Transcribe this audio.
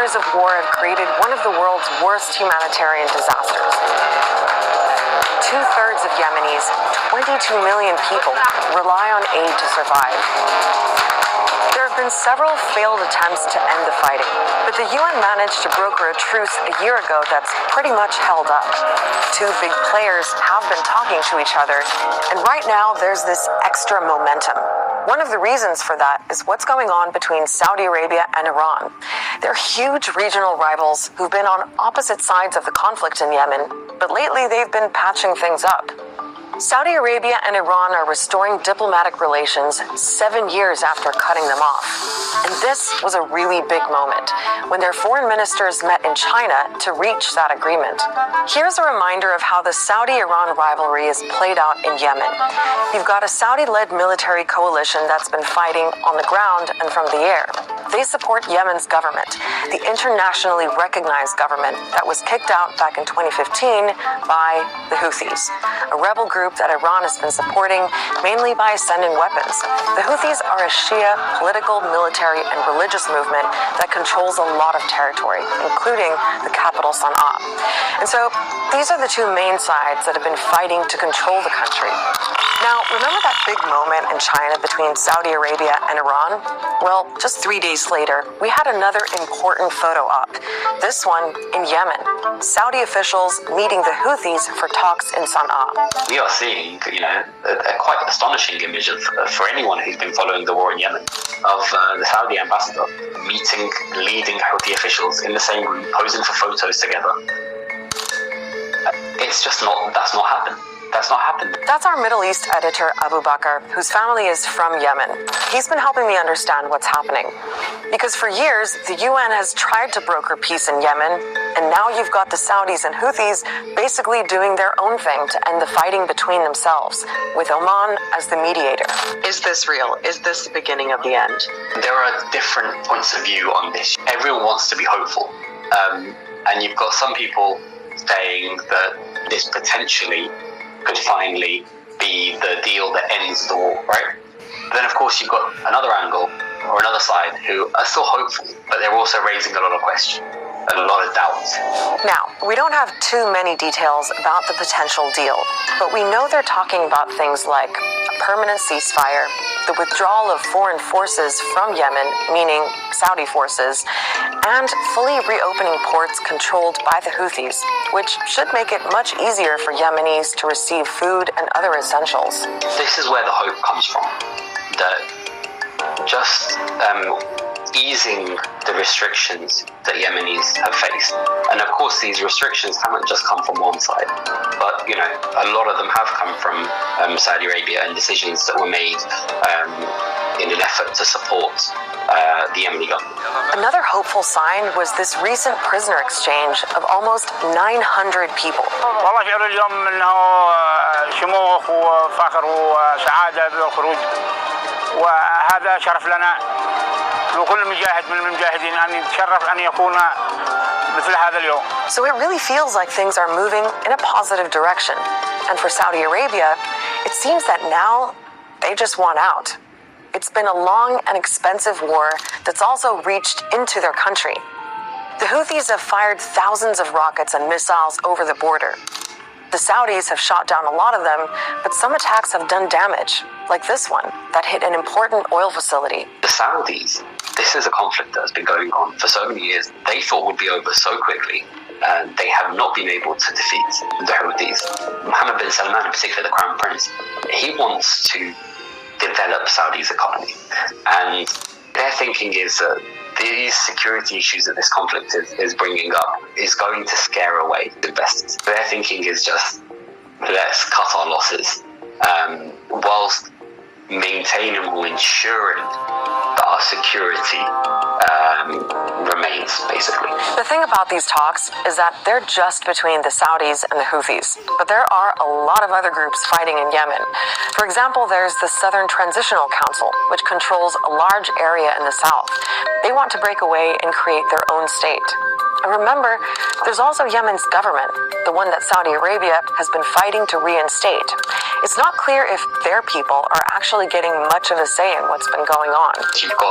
years of war have created one of the world's worst humanitarian disasters. Two-thirds of Yemenis, 22 million people, rely on aid to survive. There have been several failed attempts to end the fighting, but the UN managed to broker a truce a year ago that's pretty much held up. Two big players have been talking to each other, and right now there's this extra momentum. One of the reasons for that is what's going on between Saudi Arabia and Iran. They're huge regional rivals who've been on opposite sides of the conflict in Yemen, but lately they've been patching things up. Saudi Arabia and Iran are restoring diplomatic relations 7 years after cutting them off. And this was a really big moment when their foreign ministers met in China to reach that agreement. Here's a reminder of how the Saudi-Iran rivalry is played out in Yemen. You've got a Saudi-led military coalition that's been fighting on the ground and from the air. They support Yemen's government, the internationally recognized government that was kicked out back in 2015 by the Houthis, a rebel group that Iran has been supporting mainly by sending weapons. The Houthis are a Shia political, military, and religious movement that controls a lot of territory, including the capital Sana'a. And so these are the two main sides that have been fighting to control the country. Now, remember that big moment in China between Saudi Arabia and Iran? Well, just 3 days later, we had another important photo op. This one in Yemen. Saudi officials meeting the Houthis for talks in Sana'a. We are seeing, a quite astonishing image for anyone who's been following the war in Yemen, of the Saudi ambassador meeting leading Houthi officials in the same room, posing for photos together. That's not happened. That's not happened. That's our Middle East editor, Abu Bakr, whose family is from Yemen. He's been helping me understand what's happening. Because for years, the UN has tried to broker peace in Yemen, and now you've got the Saudis and Houthis basically doing their own thing to end the fighting between themselves, with Oman as the mediator. Is this real? Is this the beginning of the end? There are different points of view on this. Everyone wants to be hopeful. And you've got some people saying that this potentially could finally be the deal that ends the war, right? Then, of course, you've got another angle or another side who are still hopeful, but they're also raising a lot of questions and a lot of doubts. Now, we don't have too many details about the potential deal, but we know they're talking about things like a permanent ceasefire, the withdrawal of foreign forces from Yemen, meaning Saudi forces, and fully reopening ports controlled by the Houthis, which should make it much easier for Yemenis to receive food and other essentials. This is where the hope comes from, that just easing the restrictions that Yemenis have faced. And of course, these restrictions haven't just come from one side, but a lot of them have come from Saudi Arabia and decisions that were made in an effort to support the Yemeni government. Another hopeful sign was this recent prisoner exchange of almost 900 people. والله شعور اليوم انه شموخ وفخر وسعاده بالخروج، وهذا شرف لنا وكل مجاهد من المجاهدين أن يتشرف أن يكون مثل هذا اليوم. So it really feels like things are moving in a positive direction. And for Saudi Arabia, it seems that now they just want out. It's been a long and expensive war that's also reached into their country. The Houthis have fired thousands of rockets and missiles over the border. The Saudis have shot down a lot of them, but some attacks have done damage, like this one that hit an important oil facility. The Saudis, this is a conflict that has been going on for so many years. They thought would be over so quickly, and they have not been able to defeat the Houthis. Mohammed bin Salman, in particular the Crown Prince, he wants to develop Saudi's economy. And their thinking is that these security issues that this conflict is bringing up is going to scare away investors. Their thinking is just, let's cut our losses, whilst maintaining or ensuring that our security remains, basically. The thing about these talks is that they're just between the Saudis and the Houthis, but there are a lot of other groups fighting in Yemen. For example, there's the Southern Transitional Council, which controls a large area in the south. They want to break away and create their own state. And remember, there's also Yemen's government, the one that Saudi Arabia has been fighting to reinstate. It's not clear if their people are actually getting much of a say in what's been going on. You've got